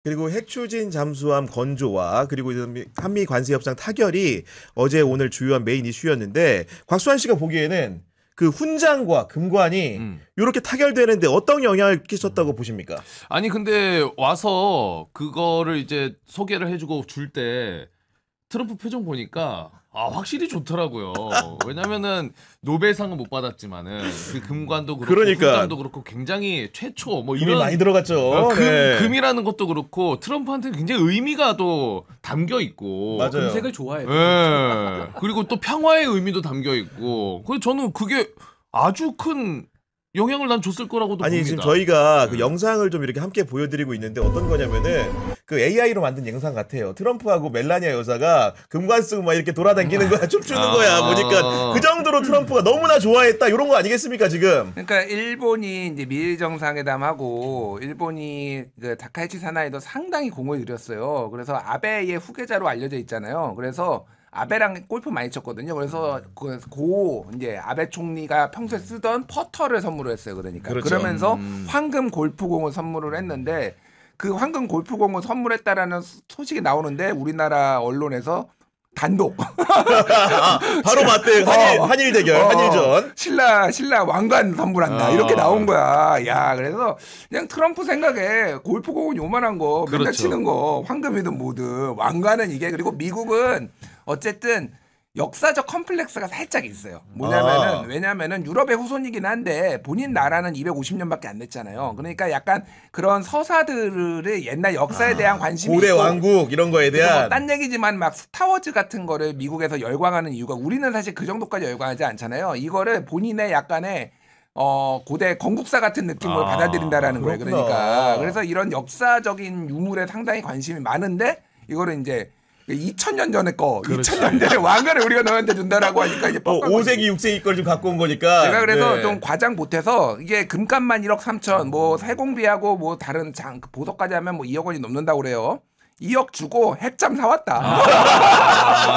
그리고 핵추진 잠수함 건조와 그리고 한미 관세 협상 타결이 어제 오늘 주요한 메인 이슈였는데 곽수환 씨가 보기에는 그 훈장과 금관이 이렇게 타결되는데 어떤 영향을 끼쳤다고 보십니까? 아니 근데 와서 그거를 이제 소개를 해주고 줄 때 트럼프 표정 보니까 확실히 좋더라고요. 왜냐면은 노벨상은 못 받았지만은 그 금관도 그렇고 그러니까. 훈장도 그렇고 굉장히 최초 뭐 금이 이런 많이 들어갔죠. 네. 금이라는 것도 그렇고 트럼프한테는 굉장히 의미가 또 담겨 있고. 맞아요. 금색을 좋아해요. 예. 그리고 또 평화의 의미도 담겨 있고. 그래서 저는 그게 아주 큰 영향을 난 줬을 거라고도 아니 봅니다. 지금 저희가 그 영상을 좀 이렇게 함께 보여드리고 있는데 어떤 거냐면은 그 AI로 만든 영상 같아요. 트럼프하고 멜라니아 여사가 금관 쓰고 막 이렇게 돌아다니는 거야, 춤추는 거야. 보니까 그 정도로 트럼프가 너무나 좋아했다 이런 거 아니겠습니까 지금? 그러니까 일본이 이제 미일 정상회담하고 일본이 그 다카이치 사나이도 상당히 공을 들였어요. 그래서 아베의 후계자로 알려져 있잖아요. 그래서 아베랑 골프 많이 쳤거든요. 그래서 이제 아베 총리가 평소에 쓰던 퍼터를 선물을 했어요. 그러니까 그렇죠. 그러면서 황금 골프공을 선물을 했는데 그 황금 골프공을 선물했다라는 소식이 나오는데 우리나라 언론에서 단독 바로 맞대 한일 대결 한일전. 신라 왕관 선물한다 이렇게 나온 거야. 야 그래서 그냥 트럼프 생각에 골프공은 요만한 거 맨날 그렇죠. 치는 거 황금이든 뭐든 왕관은 이게 그리고 미국은 어쨌든 역사적 컴플렉스가 살짝 있어요. 뭐냐면은 왜냐면은 유럽의 후손이긴 한데 본인 나라는 250년밖에 안 됐잖아요. 그러니까 약간 그런 서사들의 옛날 역사에 대한 관심이 고대 있고 왕국 이런 거에 뭐 대한 딴 얘기지만 막 스타워즈 같은 거를 미국에서 열광하는 이유가 우리는 사실 그 정도까지 열광하지 않잖아요. 이거를 본인의 약간의 고대 건국사 같은 느낌으로 받아들인다라는 거예요. 그렇구나. 그러니까 그래서 이런 역사적인 유물에 상당히 관심이 많은데 이거를 이제 2000년 전에 거, 그렇지. 2000년 전에 왕관을 우리가 너한테 준다라고 하니까 이제 뻑뻑한 거지. 5세기 6세기 걸 좀 갖고 온 거니까. 제가 그래서 네. 좀 과장 못해서 이게 금값만 1억 3천, 뭐 세공비하고 뭐 다른 보석까지 하면 뭐 2억 원이 넘는다고 그래요. 2억 주고 핵잠 사왔다.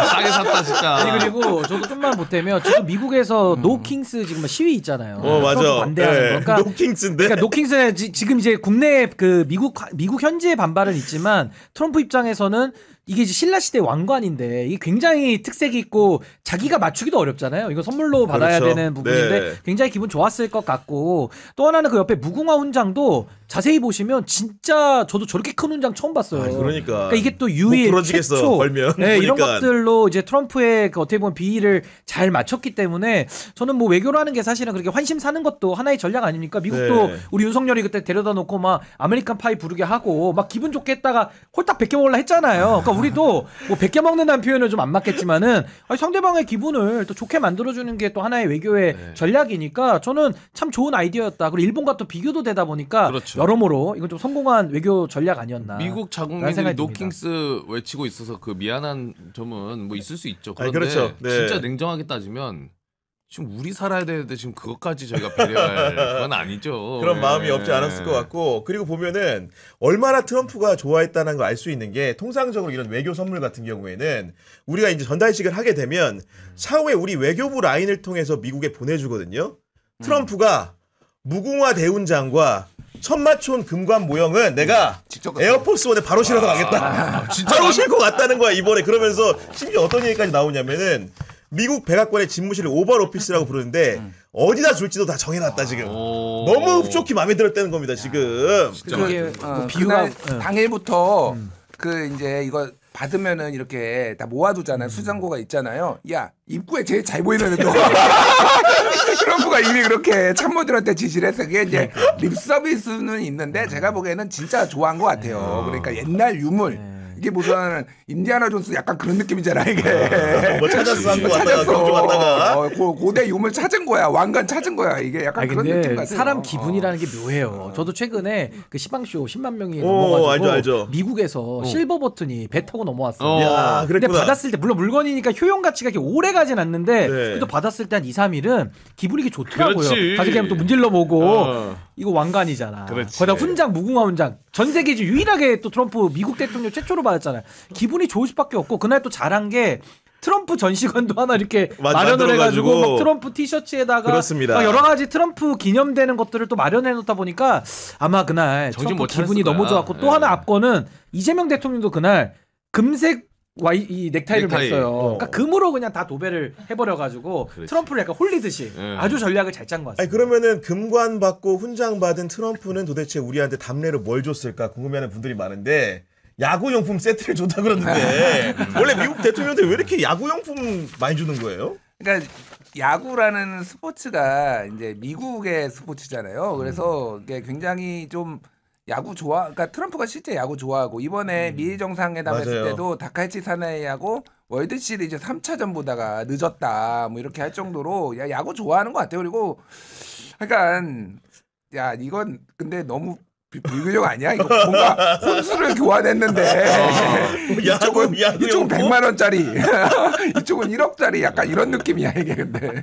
싸게 샀다 진짜. 아니 그리고 저도 좀만 보태면 지금 미국에서 노킹스 지금 시위 있잖아요. 맞아. 트럼프 반대하는 거. 그러니까 노킹스인데. 그러니까 노킹스는 지금 이제 국내 그 미국 현지의 반발은 있지만 트럼프 입장에서는 이게 이제 신라 시대 왕관인데 이게 굉장히 특색이 있고 자기가 맞추기도 어렵잖아요. 이거 선물로 받아야 그렇죠. 되는 부분인데 네. 굉장히 기분 좋았을 것 같고 또 하나는 그 옆에 무궁화 훈장도 자세히 보시면 진짜 저도 저렇게 큰 훈장 처음 봤어요. 그러니까. 이게 또 유일 부러지겠어, 최초 걸면. 네, 이런 보니까. 것들로 이제 트럼프의 그 어떻게 보면 비위를 잘 맞췄기 때문에 저는 뭐 외교라는 게 사실은 그렇게 환심 사는 것도 하나의 전략 아닙니까? 미국도 네. 우리 윤석열이 그때 데려다 놓고 막 아메리칸 파이 부르게 하고 막 기분 좋게 했다가 홀딱 베껴 먹으려 했잖아요. 그러니까 우리도 뭐 베껴 먹는다는 표현은 좀 안 맞겠지만은 아니, 상대방의 기분을 또 좋게 만들어주는 게 또 하나의 외교의 전략이니까 저는 참 좋은 아이디어였다. 그리고 일본과 또 비교도 되다 보니까 그렇죠. 여러모로 이건 좀 성공한 외교 전략 아니었나. 미국 라는 자국민들이 생각이 듭니다. 노킹스 외치고 있어서 그 미안한 점은 뭐 있을 수 있죠. 아니, 그런데 그렇죠. 네. 진짜 냉정하게 따지면 지금 우리 살아야 되는데 지금 그것까지 저희가 배려할 건 아니죠. 그런 예. 마음이 없지 않았을 것 같고 그리고 보면은 얼마나 트럼프가 좋아했다는 걸 알 수 있는 게 통상적으로 이런 외교 선물 같은 경우에는 우리가 이제 전달식을 하게 되면 차후에 우리 외교부 라인을 통해서 미국에 보내주거든요. 트럼프가 무궁화 대훈장과 천마촌 금관 모형은 내가 직접 에어포스원에 바로 실어서 가겠다. 바로 싣고 갔다는 거야 이번에. 그러면서 심지어 어떤 얘기까지 나오냐면은 미국 백악관의 집무실을 오벌 오피스라고 부르는데 어디다 줄지도 다 정해놨다 지금. 너무 흡족히 마음에 들었다는 겁니다 지금. 그게 뭐 비유가 비유가 당일부터 그 이제 이거 받으면은 이렇게 다 모아두잖아요. 수장고가 있잖아요. 야 입구에 제일 잘 보이는 애도 트럼프가 이미 그렇게 참모들한테 지시를 했어. 그게 이제 립 서비스는 있는데 제가 보기에는 진짜 좋아한 것 같아요. 그러니까 옛날 유물. 이게 무슨 인디아나 존스 약간 그런 느낌이잖아 이게. 뭐 찾았어 한국 왔다가 경주 왔다가. 고대 유물 찾은 거야. 왕관 찾은 거야. 이게 약간 아니, 그런 느낌 근데 같아요. 사람 기분이라는 게 묘해요. 저도 최근에 그 시방쇼 10만 명이 오, 넘어가지고 알죠. 미국에서 실버 버튼이 배 타고 넘어왔어요. 야, 근데 그랬구나. 받았을 때 물론 물건이니까 효용 가치가 이렇게 오래 가진 않는데 네. 그래도 받았을 때 한 2, 3일은 기분이 이게 좋더라고요. 그렇지. 가족이 하면 또 문질러 보고 이거 왕관이잖아. 그렇지. 거기다 훈장 무궁화 훈장 전 세계 유일하게 또 트럼프 미국 대통령 최초로 받았잖아요. 기분이 좋을 수밖에 없고 그날 또 잘한 게 트럼프 전시관도 하나 이렇게 만들어가지고. 마련을 해가지고 막 트럼프 티셔츠에다가 그렇습니다. 막 여러 가지 트럼프 기념되는 것들을 또 마련해 놓다 보니까 아마 그날 정신 트럼프 못 차렸을 기분이 거야. 너무 좋았고 또 예. 하나 앞거는 이재명 대통령도 그날 금색 이 넥타이를 넥타이. 맸어요. 그러니까 금으로 그냥 다 도배를 해버려가지고 그렇지. 트럼프를 약간 홀리듯이 예. 아주 전략을 잘 짠 것 같습니다. 아니 그러면은 금관 받고 훈장 받은 트럼프는 도대체 우리한테 답례로 뭘 줬을까 궁금해하는 분들이 많은데 야구용품 세트를 줬다 그러는데 원래 미국 대통령들 왜 이렇게 야구용품 많이 주는 거예요? 그러니까 야구라는 스포츠가 이제 미국의 스포츠잖아요. 그래서 이게 굉장히 좀 야구 그러니까 트럼프가 실제 야구 좋아하고 이번에 미일 정상회담 했을 맞아요. 때도 다카이치 사나이하고 월드 시리즈 3차전 보다가 늦었다 뭐 이렇게 할 정도로 야구 좋아하는 것 같아요. 그리고 약간 야 이건 근데 너무 불교적 아니야? 이거 뭔가 혼수를 교환했는데 이쪽은 야구용품? 100만 원짜리 이쪽은 1억짜리 약간 이런 느낌이야 이게 근데.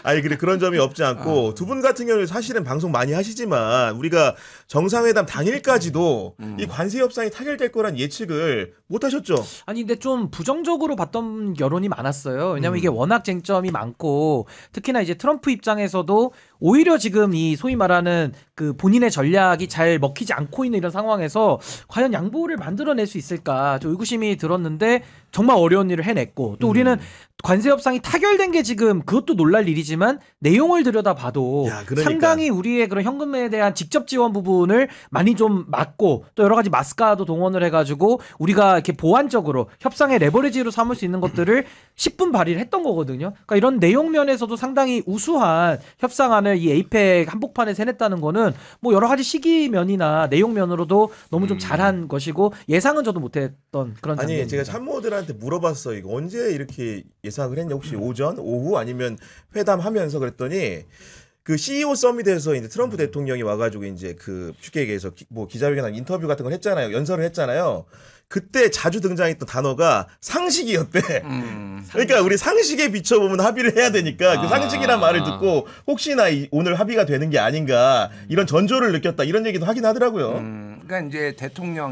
아니 근데 그런 점이 없지 않고 두 분 같은 경우는 사실은 방송 많이 하시지만 우리가 정상회담 당일까지도 이 관세 협상이 타결될 거란 예측을 못 하셨죠. 아니 근데 좀 부정적으로 봤던 여론이 많았어요. 왜냐면 이게 워낙 쟁점이 많고 특히나 이제 트럼프 입장에서도 오히려 지금 이 소위 말하는 그 본인의 전략이 잘 먹히지 않고 있는 이런 상황에서 과연 양보를 만들어낼 수 있을까 좀 의구심이 들었는데 정말 어려운 일을 해냈고 또 우리는 관세 협상이 타결된 게 지금 그것도 놀랄 일이지만 내용을 들여다봐도 야, 그러니까. 상당히 우리의 그런 현금에 대한 직접 지원 부분을 많이 좀 막고 또 여러 가지 마스카도 동원을 해가지고 우리가 이렇게 보완적으로 협상의 레버리지로 삼을 수 있는 것들을 10분 발의를 했던 거거든요. 그러니까 이런 내용 면에서도 상당히 우수한 협상안을 이 에이펙 한복판에서 해냈다는 거는 뭐 여러 가지 시기 면이나 내용 면으로도 너무 좀 잘한 것이고 예상은 저도 못했던 그런 아니 장면입니다. 제가 참모들한테 물어봤어요. 이거 언제 이렇게 예상을 했냐? 혹시 오전, 오후 아니면 회담하면서 그랬더니 그 CEO 서밋에서 이제 트럼프 대통령이 와가지고 이제 그 쉽게 얘기해서 뭐 기자회견 인터뷰 같은 걸 했잖아요. 연설을 했잖아요. 그때 자주 등장했던 단어가 상식이었대. 그러니까 우리 상식에 비춰보면 합의를 해야 되니까 그 상식이란 말을 듣고 혹시나 오늘 합의가 되는 게 아닌가 이런 전조를 느꼈다 이런 얘기도 하긴 하더라고요. 그러니까 이제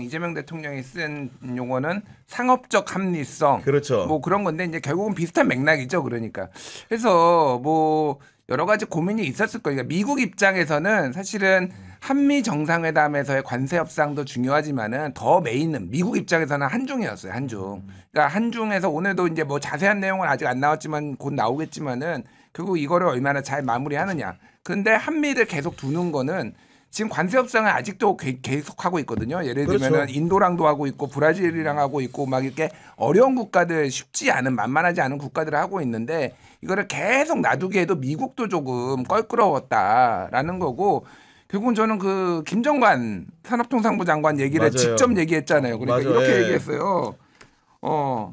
이재명 대통령이 쓴 용어는 상업적 합리성. 그렇죠. 뭐 그런 건데 이제 결국은 비슷한 맥락이죠. 그러니까. 그래서 뭐 여러 가지 고민이 있었을 거예요. 그러니까 미국 입장에서는 사실은 한미 정상회담에서의 관세 협상도 중요하지만은 더 메인은 미국 입장에서는 한중이었어요. 한중. 그러니까 한중에서 오늘도 이제 뭐 자세한 내용은 아직 안 나왔지만 곧 나오겠지만은 결국 이거를 얼마나 잘 마무리하느냐. 근데 한미를 계속 두는 거는 지금 관세 협상을 아직도 계속 하고 있거든요. 예를 들면은 그렇죠. 인도랑도 하고 있고 브라질이랑 하고 있고 막 이렇게 어려운 국가들 쉽지 않은 만만하지 않은 국가들을 하고 있는데 이거를 계속 놔두기에도 미국도 조금 껄끄러웠다라는 거고 결국은 저는 그 김정관 산업통상부 장관 얘기를 맞아요. 직접 얘기했잖아요. 그러니까 맞아요. 이렇게 예. 얘기했어요.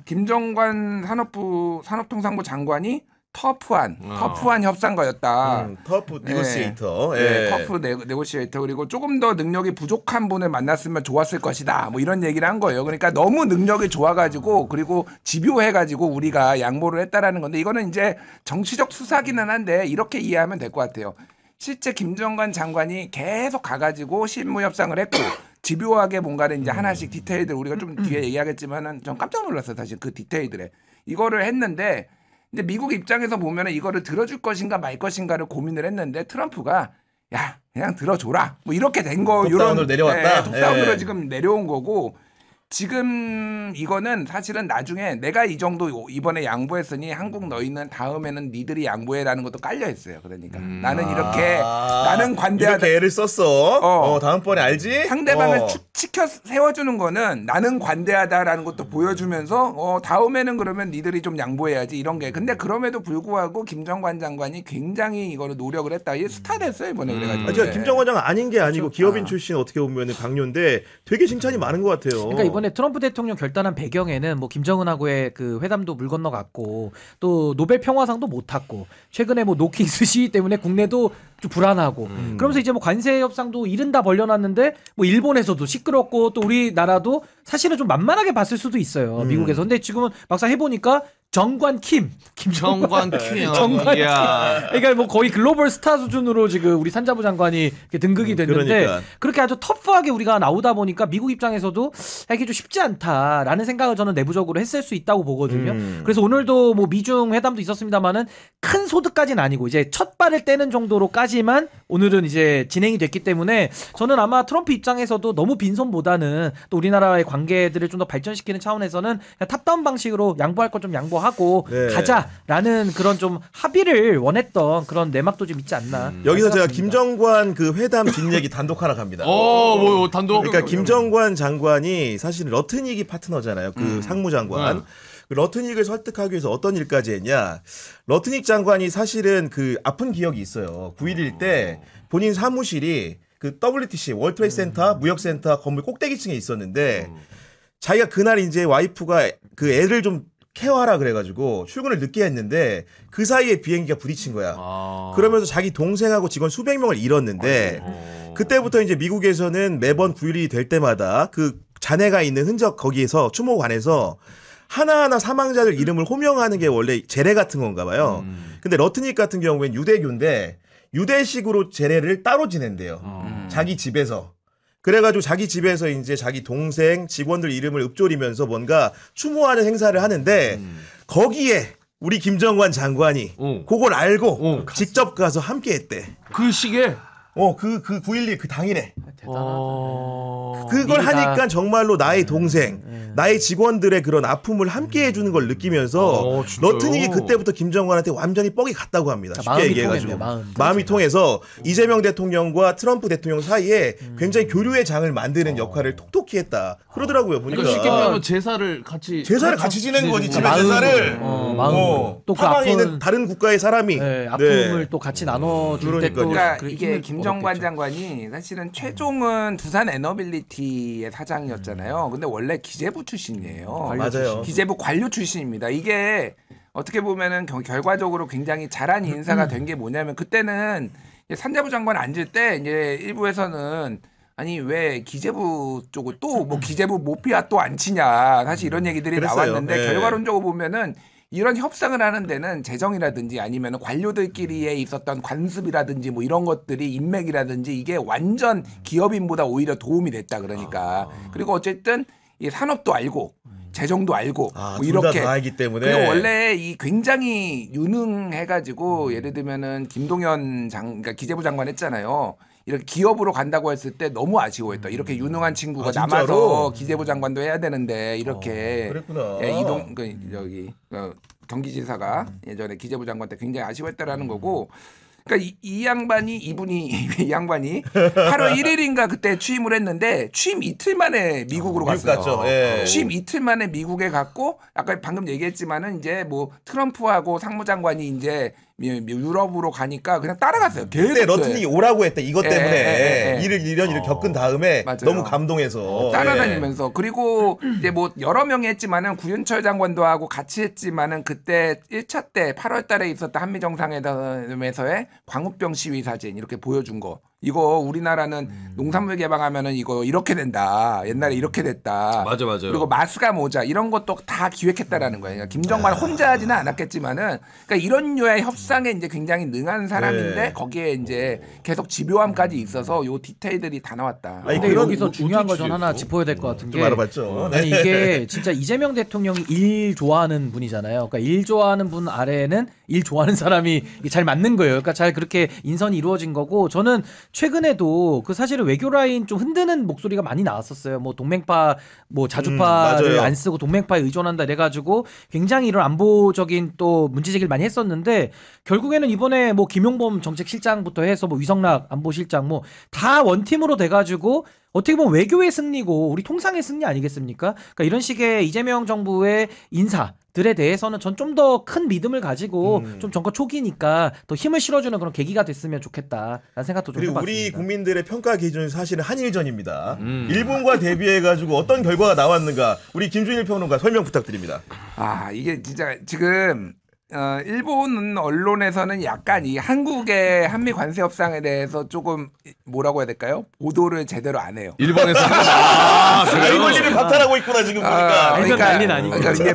김정관 산업통상부 장관이 터프한 협상가였다. 터프 니고시에이터. 네, 터프 네고시에이터 그리고 조금 더 능력이 부족한 분을 만났으면 좋았을 것이다. 뭐 이런 얘기를 한 거예요. 그러니까 너무 능력이 좋아가지고 그리고 집요해가지고 우리가 양보를 했다라는 건데 이거는 이제 정치적 수사기는 한데 이렇게 이해하면 될 것 같아요. 실제 김정관 장관이 계속 가가지고 실무 협상을 했고 집요하게 뭔가를 이제 하나씩 디테일들 우리가 좀 뒤에 얘기하겠지만은 전 깜짝 놀랐어요. 사실 그 디테일들에 이거를 했는데. 근데 미국 입장에서 보면은 이거를 들어줄 것인가 말 것인가를 고민을 했는데 트럼프가 야 그냥 들어줘라 뭐 이렇게 된 거 톱다운으로 내려왔다. 톱다운으로 예. 지금 내려온 거고 지금 이거는 사실은 나중에 내가 이 정도 이번에 양보했으니 한국 너희는 다음에는 니들이 양보해라는 것도 깔려 있어요. 그러니까 나는 이렇게 나는 관대하다. 이렇게 애를 썼어. 다음번에 알지? 상대방을 축시켜 세워주는 거는 나는 관대하다라는 것도 보여주면서 다음에는 그러면 니들이 좀 양보해야지 이런 게. 근데 그럼에도 불구하고 김정관 장관이 굉장히 이거를 노력을 했다. 이게 스타 됐어요 이번에 그래가지고. 제가 김정관 장관 아닌 게 아니고 그렇죠. 기업인 출신 어떻게 보면 강요인데 되게 칭찬이 많은 것 같아요. 그러니까 이번에 트럼프 대통령 결단한 배경에는 뭐 김정은하고의 그 회담도 물 건너갔고 또 노벨 평화상도 못 탔고 최근에 뭐 노킹스 시위 때문에 국내도 좀 불안하고 그러면서 이제 뭐 관세 협상도 일은 다 벌려놨는데 뭐 일본에서도 시끄럽고 또 우리나라도 사실은 좀 만만하게 봤을 수도 있어요. 미국에서. 근데 지금은 막상 해보니까 정관 킴. 정관 킹. 정관 킴. 이야. 그러니까 뭐 거의 글로벌 스타 수준으로 지금 우리 산자부 장관이 이렇게 등극이 됐는데 그러니까. 그렇게 아주 터프하게 우리가 나오다 보니까 미국 입장에서도 이게 좀 쉽지 않다라는 생각을 저는 내부적으로 했을 수 있다고 보거든요. 그래서 오늘도 뭐 미중 회담도 있었습니다만은 큰 소득까지는 아니고 이제 첫 발을 떼는 정도로까지만 오늘은 이제 진행이 됐기 때문에 저는 아마 트럼프 입장에서도 너무 빈손보다는 또 우리나라의 관계들을 좀 더 발전시키는 차원에서는 그냥 탑다운 방식으로 양보할 것 좀 양보하고 네. 가자라는 그런 좀 합의를 원했던 그런 내막도 좀 있지 않나. 여기서 제가 생각합니다. 김정관 그 회담 뒷얘기 단독 하나 갑니다. 뭐 단독. 그러니까 김정관 장관이 사실 러트닉이 파트너잖아요. 그 상무장관. 네. 그 러트닉을 설득하기 위해서 어떤 일까지 했냐. 러트닉 장관이 사실은 그 아픈 기억이 있어요. 9.11 때 본인 사무실이 그 WTC 월트레이드 센터 무역센터 건물 꼭대기층에 있었는데 자기가 그날 이제 와이프가 그 애를 좀 케어하라 그래가지고 출근을 늦게 했는데 그 사이에 비행기가 부딪힌 거야. 그러면서 자기 동생하고 직원 수백 명을 잃었는데 그때부터 이제 미국에서는 매번 9.11이 될 때마다 그 잔해가 있는 흔적 거기에서 추모관에서 하나하나 사망자들 이름을 호명하는 게 원래 제례 같은 건가 봐요. 근데 러트닉 같은 경우에는 유대교인데 유대식으로 제례를 따로 지낸대요. 자기 집에서. 그래가지고 자기 집에서 이제 자기 동생 직원들 이름을 읊조리면서 뭔가 추모하는 행사를 하는데 거기에 우리 김정관 장관이 그걸 알고 직접 가서 함께 했대. 그 시기에. 그 9.12 그 당일에. 대단하다. 그걸 미리가- 하니까 정말로 나의 동생, 나의 직원들의 그런 아픔을 함께 해주는 걸 느끼면서 진짜요? 러트닉이 그때부터 김정관한테 완전히 뻑이 갔다고 합니다. 쉽게 마음이 얘기해가지고. 통했네, 마음이 통해서 이재명 대통령과 트럼프 대통령 사이에 굉장히 교류의 장을 만드는 역할을 톡톡히 했다. 그러더라고요. 보니까. 그러니까 쉽게 말하면 제사를 같이 지낸 거지. 집에 마음, 제사를. 마음. 또 그 타방에 아픈- 있는 다른 국가의 사람이. 네, 아픔을 또 같이 나눠줄 때 또 그러니까요. 그러니까 이게 김정관 장관이 사실은 최종은 두산 에너빌리티의 사장이었잖아요. 근데 원래 기재부 출신이에요. 맞아요. 기재부 관료 출신입니다. 이게 어떻게 보면은 결과적으로 굉장히 잘한 인사가 된 게 뭐냐면 그때는 산자부 장관 앉을 때 이제 일부에서는 아니 왜 기재부 쪽을 또 뭐 기재부 모피아 또 안 치냐 사실 이런 얘기들이 그랬어요. 나왔는데 네. 결과론적으로 보면은 이런 협상을 하는 데는 재정이라든지 아니면 관료들끼리에 있었던 관습이라든지 뭐 이런 것들이 인맥이라든지 이게 완전 기업인보다 오히려 도움이 됐다 그러니까 그리고 어쨌든 이 산업도 알고 재정도 알고 뭐 이렇게 다 알기 때문에. 그리고 원래 이 굉장히 유능해가지고 예를 들면은 김동연 그러니까 기재부 장관 했잖아요. 이렇게 기업으로 간다고 했을 때 너무 아쉬워했다. 이렇게 유능한 친구가 진짜로? 남아서 기재부 장관도 해야 되는데 이렇게 그랬구나. 여기 경기지사가 예전에 기재부 장관 때 굉장히 아쉬워했다라는 거고. 그러니까 이 양반이 이 양반이 8월 1일인가 그때 취임을 했는데 취임 이틀 만에 미국으로 미국 갔어요. 갔죠. 예. 취임 이틀 만에 미국에 갔고 아까 방금 얘기했지만은 이제 뭐 트럼프하고 상무장관이 이제 유럽으로 가니까 그냥 따라갔어요. 계속. 그때 러트닉이 오라고 했대. 이것 때문에 예. 이런 일을 겪은 다음에 맞아요. 너무 감동해서 따라다니면서 그리고 이제 뭐 여러 명이 했지만은 구윤철 장관도 하고 같이 했지만은 그때 1차 때 8월 달에 있었던 한미 정상회담에서의 광우병 시위 사진 이렇게 보여준 거. 이거 우리나라는 농산물 개방하면은 이거 이렇게 된다. 옛날에 이렇게 됐다. 맞아. 그리고 마스가 모자 이런 것도 다 기획했다라는 거예요. 그러니까 김정관 혼자 하지는 않았겠지만은 그러니까 이런 류의 협상에 이제 굉장히 능한 사람인데 네. 거기에 이제 계속 집요함까지 있어서 요 디테일들이 다 나왔다. 아니, 근데 그런 여기서 중요한 걸 전 우주치였어. 하나 짚어야 될 것 같은 게 좀 알아봤죠. 네. 아니 이게 진짜 이재명 대통령이 일 좋아하는 분이잖아요. 그러니까 일 좋아하는 분 아래에는 일 좋아하는 사람이 잘 맞는 거예요. 그러니까 잘 그렇게 인선이 이루어진 거고 저는 최근에도 그 사실은 외교 라인 좀 흔드는 목소리가 많이 나왔었어요. 뭐 동맹파 뭐 자주파를 맞아요. 안 쓰고 동맹파에 의존한다 이래가지고 굉장히 이런 안보적인 또 문제 제기를 많이 했었는데 결국에는 이번에 뭐 김용범 정책실장부터 해서 뭐 위성락 안보실장 뭐 다 원팀으로 돼가지고 어떻게 보면 외교의 승리고 우리 통상의 승리 아니겠습니까? 그러니까 이런 식의 이재명 정부의 인사들에 대해서는 전 좀 더 큰 믿음을 가지고 좀 정권 초기니까 더 힘을 실어주는 그런 계기가 됐으면 좋겠다라는 생각도 좀 그리고 해봤습니다. 우리 국민들의 평가 기준은 사실은 한일전입니다. 일본과 대비해가지고 어떤 결과가 나왔는가 우리 김준일 평론가 설명 부탁드립니다. 아 이게 진짜 지금 일본 언론에서는 약간 이 한국의 한미 관세 협상에 대해서 조금 뭐라고 해야 될까요? 보도를 제대로 안 해요. 일본에서 이걸 일을 박탈하고 하고 있구나 지금 보니까. 알면 난리 나니까. 그러니까 이제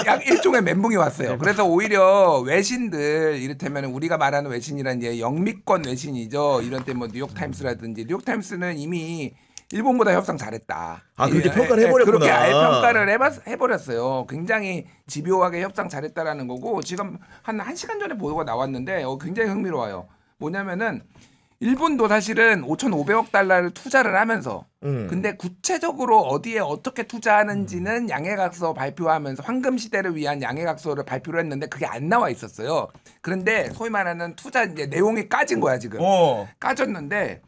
약 일종의 멘붕이 왔어요. 그래서 오히려 외신들 이를테면 우리가 말하는 외신이란 이제 영미권 외신이죠. 이런 때 뭐 뉴욕타임스라든지 뉴욕타임스는 이미 일본보다 협상 잘했다. 아, 그렇게 평가를 해버렸구나. 그렇게 아예 평가를 해버렸어요. 굉장히 집요하게 협상 잘했다라는 거고 지금 한 1시간 전에 보도가 나왔는데 굉장히 흥미로워요. 뭐냐면은 일본도 사실은 5,500억 달러를 투자를 하면서 근데 구체적으로 어디에 어떻게 투자하는지는 양해각서 발표하면서 황금 시대를 위한 양해각서를 발표를 했는데 그게 안 나와 있었어요. 그런데 소위 말하는 투자 이제 내용이 까진 거야 지금. 까졌는데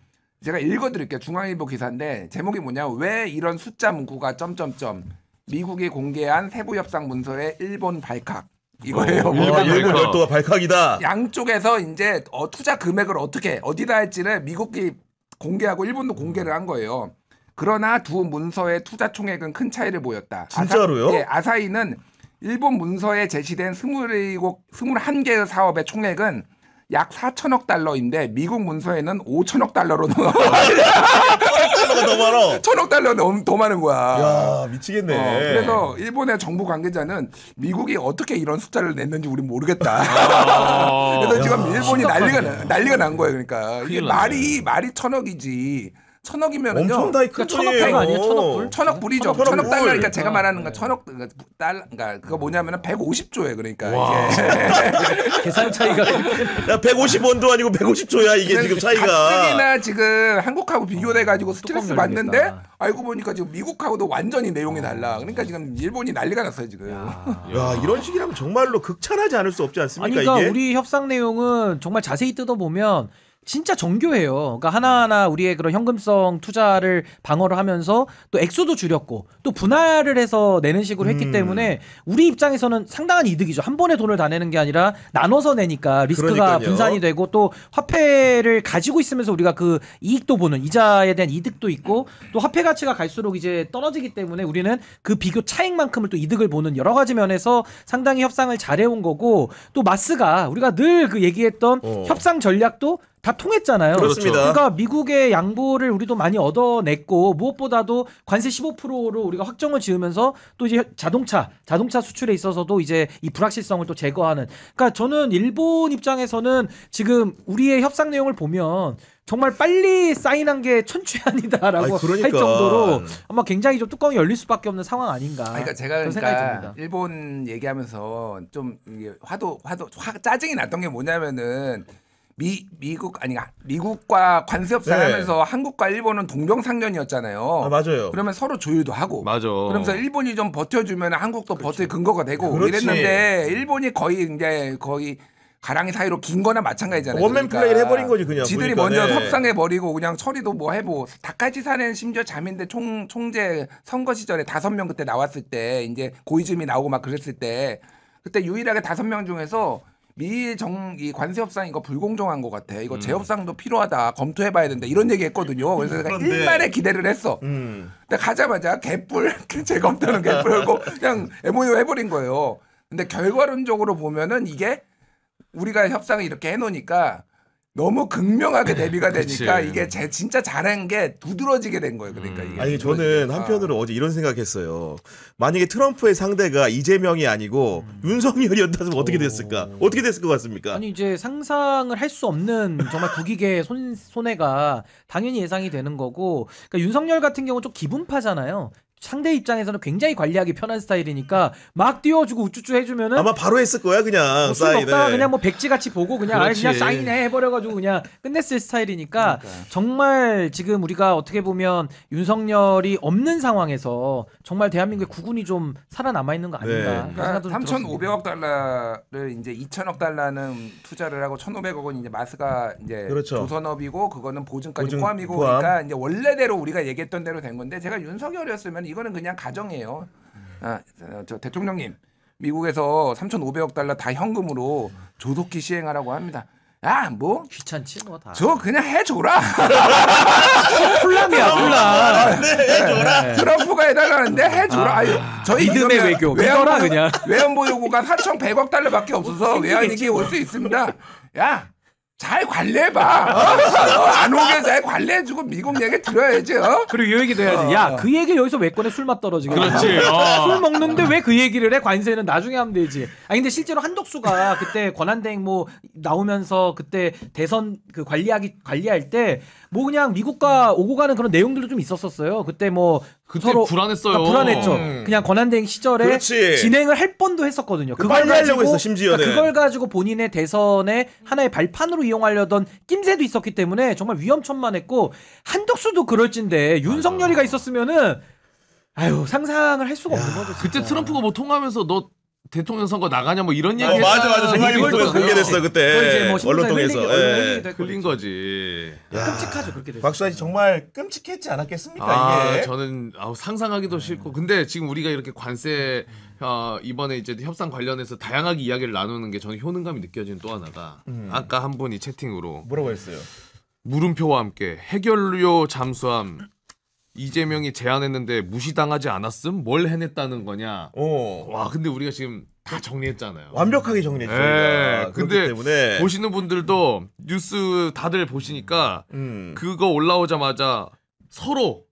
제가 읽어드릴게요. 중앙일보 기사인데 제목이 뭐냐? 왜 이런 숫자 문구가 점점점 미국이 공개한 세부 협상 문서에 일본 발칵. 이거예요. 일본 열도가 발칵이다. 양쪽에서 이제 투자 금액을 어떻게 어디다 할지를 미국이 공개하고 일본도 공개를 한 거예요. 그러나 두 문서의 투자 총액은 큰 차이를 보였다. 진짜로요? 아사히는 일본 문서에 제시된 21개의 사업의 총액은 약 4천억 달러인데 미국 문서에는 5천억 달러로 달러가 더 많아. 1천억 달러 더 많은 거야. 야 미치겠네. 그래서 일본의 정부 관계자는 미국이 어떻게 이런 숫자를 냈는지 우리 모르겠다. 그래서 지금 일본이 난리가 난 거예요. 그러니까 이게 말이 1,000억이지. 1,000억이면은요. 엄청 다이 큰 1,000억 아니에요? 1,000억 불? 1,000억 불이죠. 1,000억 1,000억 달러니까 불. 제가 말하는 건 1,000억 달러. 그러니까 그거 뭐냐면은 150조예요. 그러니까 이게. 계산 차이가 야 150원도 아니고 150조야 이게 지금 차이가. 가뜩이나 지금 한국하고 비교돼 가지고 스트레스 뚜껑 받는데 열리겠다. 알고 보니까 지금 미국하고도 완전히 내용이 달라. 그러니까 지금 일본이 난리가 났어요 지금. 야 이런 식이라면 정말로 극찬하지 않을 수 없지 않습니까? 아니 그러니까 이게? 우리 협상 내용은 정말 자세히 뜯어보면 진짜 정교해요. 그러니까 하나하나 우리의 그런 현금성 투자를 방어를 하면서 또 액수도 줄였고 또 분할을 해서 내는 식으로 했기 때문에 우리 입장에서는 상당한 이득이죠. 한 번에 돈을 다 내는 게 아니라 나눠서 내니까 리스크가 그러니까요. 분산이 되고 또 화폐를 가지고 있으면서 우리가 그 이익도 보는 이자에 대한 이득도 있고 또 화폐 가치가 갈수록 이제 떨어지기 때문에 우리는 그 비교 차익만큼을 또 이득을 보는 여러 가지 면에서 상당히 협상을 잘해온 거고 또 마스가 우리가 늘 그 얘기했던 협상 전략도 다 통했잖아요. 그렇습니다. 그러니까 미국의 양보를 우리도 많이 얻어냈고 무엇보다도 관세 15%로 우리가 확정을 지으면서 또 이제 자동차 수출에 있어서도 이제 이 불확실성을 또 제거하는. 그러니까 저는 일본 입장에서는 지금 우리의 협상 내용을 보면 정말 빨리 사인한 게 천추한이다라고 아니, 그러니까. 할 정도로 아마 굉장히 좀 뚜껑이 열릴 수밖에 없는 상황 아닌가. 그러니까 제가 그런 생각이 그러니까 듭니다. 일본 얘기하면서 좀 이게 짜증이 났던 게 뭐냐면은 미국과 관세 협상하면서 한국과 일본은 동병상련이었잖아요. 아, 맞아요. 그러면 서로 조율도 하고. 맞아. 그러면서 일본이 좀 버텨주면 한국도 버틸 근거가 되고 그렇지. 이랬는데 일본이 거의 가랑이 사이로 긴 거나 마찬가지잖아요. 원맨 플레이를 해버린 거지 그냥. 지들이 보니까. 먼저 네. 협상해버리고 그냥 처리도 뭐 해보. 다카지사는 심지어 자민대 총재 선거 시절에 5명 그때 나왔을 때 이제 고이즈미 나오고 막 그랬을 때 그때 유일하게 5명 중에서 이 관세 협상 이거 불공정한 것 같아. 이거 재협상도 필요하다. 검토해봐야 된다. 이런 얘기했거든요. 그래서 내가 그런데. 일말의 기대를 했어. 근데 가자마자 개뿔 재검토는 개뿔고 그냥 MOU 해버린 거예요. 근데 결과론적으로 보면은 이게 우리가 협상을 이렇게 해놓으니까 너무 극명하게 대비가 되니까 그치. 이게 진짜 잘한 게 두드러지게 된 거예요. 그러니까 이게 아니 저는 한편으로 어제 이런 생각했어요. 만약에 트럼프의 상대가 이재명이 아니고 윤석열이었다면 어떻게 됐을까? 어떻게 됐을 것 같습니까? 아니 이제 상상을 할 수 없는 정말 국익의 손해가 당연히 예상이 되는 거고 그러니까 윤석열 같은 경우는 좀 기분파잖아요. 상대 입장에서는 굉장히 관리하기 편한 스타일이니까 막 띄워주고 우쭈쭈 해주면은 아마 바로 했을 거야 그냥 술 사인을. 먹다가 그냥 뭐 백지같이 보고 그냥 아예 그렇지. 그냥 사인해 해버려가지고 그냥 끝냈을 스타일이니까 정말 지금 우리가 어떻게 보면 윤석열이 없는 상황에서 정말 대한민국의 국운이 좀 살아남아 있는 거 아닌가. 네. 그런 생각도 좀 3,500억 달러를 이제 2,000억 달러는 투자를 하고 1,500억은 이제 마스가 이제 그렇죠. 조선업이고 그거는 보증까지 보증 포함이고 포함. 그러니까 이제 원래대로 우리가 얘기했던 대로 된 건데 제가 윤석열이었으면 이거는 그냥 가정이에요. 저 대통령님 미국에서 3,500억 달러 다 현금으로 조속히 시행하라고 합니다. 야, 뭐? 귀찮지 뭐 다. 저 그냥 해줘라. 콜라미야 콜라. 트럼프가 해달라는데 해줘라. 아니, 저희 믿음의 이거면 외교. 믿어라, 그냥. 외환보 요구가 4,100억 달러밖에 없어서 외환위기 올 수 있습니다. 야, 잘 관리해봐. 안 오게 잘 관리해주고 미국 얘기 들어야지. 그리고 이 얘기도 해야지. 야, 그 얘기 여기서 왜 꺼내? 술맛 떨어지게. 그렇지. 술 먹는데 왜 그 얘기를 해? 관세는 나중에 하면 되지. 아니 근데 실제로 한덕수가 그때 권한대행 뭐 나오면서 그때 대선 그 관리할 때 뭐 그냥 미국과 오고 가는 그런 내용들도 좀 있었었어요. 그때 뭐 그때 서로 불안했어요. 불안했죠. 그냥 권한대행 시절에 그렇지. 진행을 할 뻔도 했었거든요. 그걸 관리하려고 가지고 했어, 심지어는. 그러니까 그걸 가지고 본인의 대선의 하나의 발판으로 이용하려던 낌새도 있었기 때문에 정말 위험천만했고 한덕수도 그럴진데 윤석열이가 있었으면은 아유 상상을 할 수가 없는 거죠. 진짜. 그때 트럼프가 뭐 통하면서 너 대통령 선거 나가냐 뭐 이런 얘기 맞아. 정말 이걸 이거 또 공개됐어 그걸 그때 이제 뭐 언론 통해서. 흘린 거지. 끔찍하죠 그렇게 돼서. 박수아 씨 정말 끔찍했지 않았겠습니까 아, 이게? 저는 상상하기도 싫고. 근데 지금 우리가 이렇게 관세 이번에 이제 협상 관련해서 다양하게 이야기를 나누는 게 저는 효능감이 느껴지는 또 하나가 아까 한 분이 채팅으로 뭐라고 했어요? 물음표와 함께 해결료 잠수함 이재명이 제안했는데 무시당하지 않았음? 뭘 해냈다는 거냐? 와, 근데 우리가 지금 다 정리했잖아요. 완벽하게 정리했죠. 예, 우리가. 그렇기 근데 때문에 보시는 분들도 뉴스 다들 보시니까 그거 올라오자마자 서로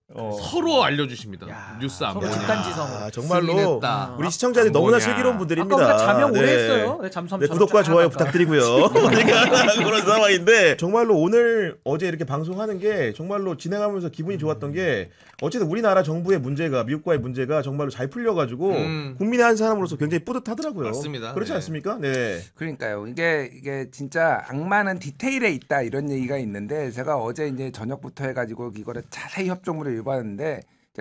알려주십니다. 야, 뉴스 안 서로 보냐. 집단지성으로. 아, 정말로 승인했다. 우리 시청자들이 안 너무나 보냐. 슬기로운 분들입니다. 아까 우리가 자명 오래 네. 했어요. 네, 잠수함 네, 구독과 쫙 좋아요 할까? 부탁드리고요. 그러니까 그런 상황인데 정말로 오늘 어제 이렇게 방송하는 게 정말로 진행하면서 기분이 좋았던 게 어쨌든 우리나라 정부의 문제가 미국과의 문제가 정말로 잘 풀려가지고 국민의 한 사람으로서 굉장히 뿌듯하더라고요. 맞습니다. 그렇지 네. 않습니까? 네. 그러니까요. 이게 진짜 악마는 디테일에 있다 이런 얘기가 있는데 제가 어제 이제 저녁부터 해가지고 이거를 자세히 협조문을 읽어봤는데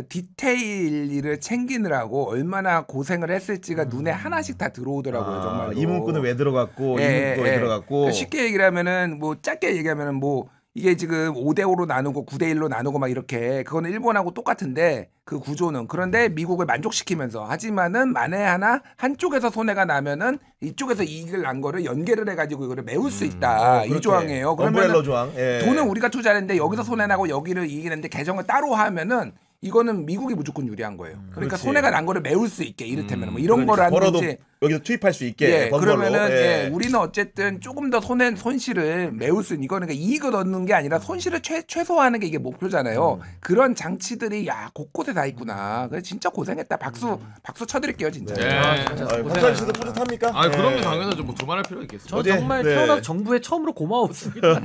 디테일을 챙기느라고 얼마나 고생을 했을지가 눈에 하나씩 다 들어오더라고요. 정말 이 문구는 왜 들어갔고 이 문구가 왜 들어갔고 그러니까 쉽게 얘기를 하면은 뭐 짧게 얘기하면은 뭐 이게 지금 5대5로 나누고 9대1로 나누고 막 이렇게 그거는 일본하고 똑같은데 그 구조는 그런데 미국을 만족시키면서 하지만은 만에 하나 한쪽에서 손해가 나면은 이쪽에서 이익을 난 거를 연계를 해가지고 이거를 메울 수 있다 이 그렇게. 조항이에요. 엄브렐러 그러면 조항. 예. 돈은 우리가 투자했는데 여기서 손해 나고 여기를 이익이 냈는데 개정을 따로 하면은 이거는 미국이 무조건 유리한 거예요. 그러니까 그렇지. 손해가 난 거를 메울 수 있게 이를테면 뭐 이런 거라든지 벌어도 여기서 투입할 수 있게 예, 번번으로. 그러면은 예. 예, 우리는 어쨌든 조금 더 손실을 메울 수 있는 이거는 그러니까 이익을 얻는 게 아니라 손실을 최소화하는 게 이게 목표잖아요. 그런 장치들이 야 곳곳에 다 있구나. 그래 진짜 고생했다. 박수 쳐드릴게요 진짜. 네. 박수아 씨도 뿌듯합니까? 아, 예. 그러면 당연하죠. 뭐 두말할 필요 있겠어요. 저 어제, 정말 네. 태어나서 정부에 처음으로 고마웠습니다.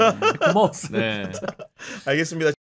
고마웠어요. 네. 알겠습니다.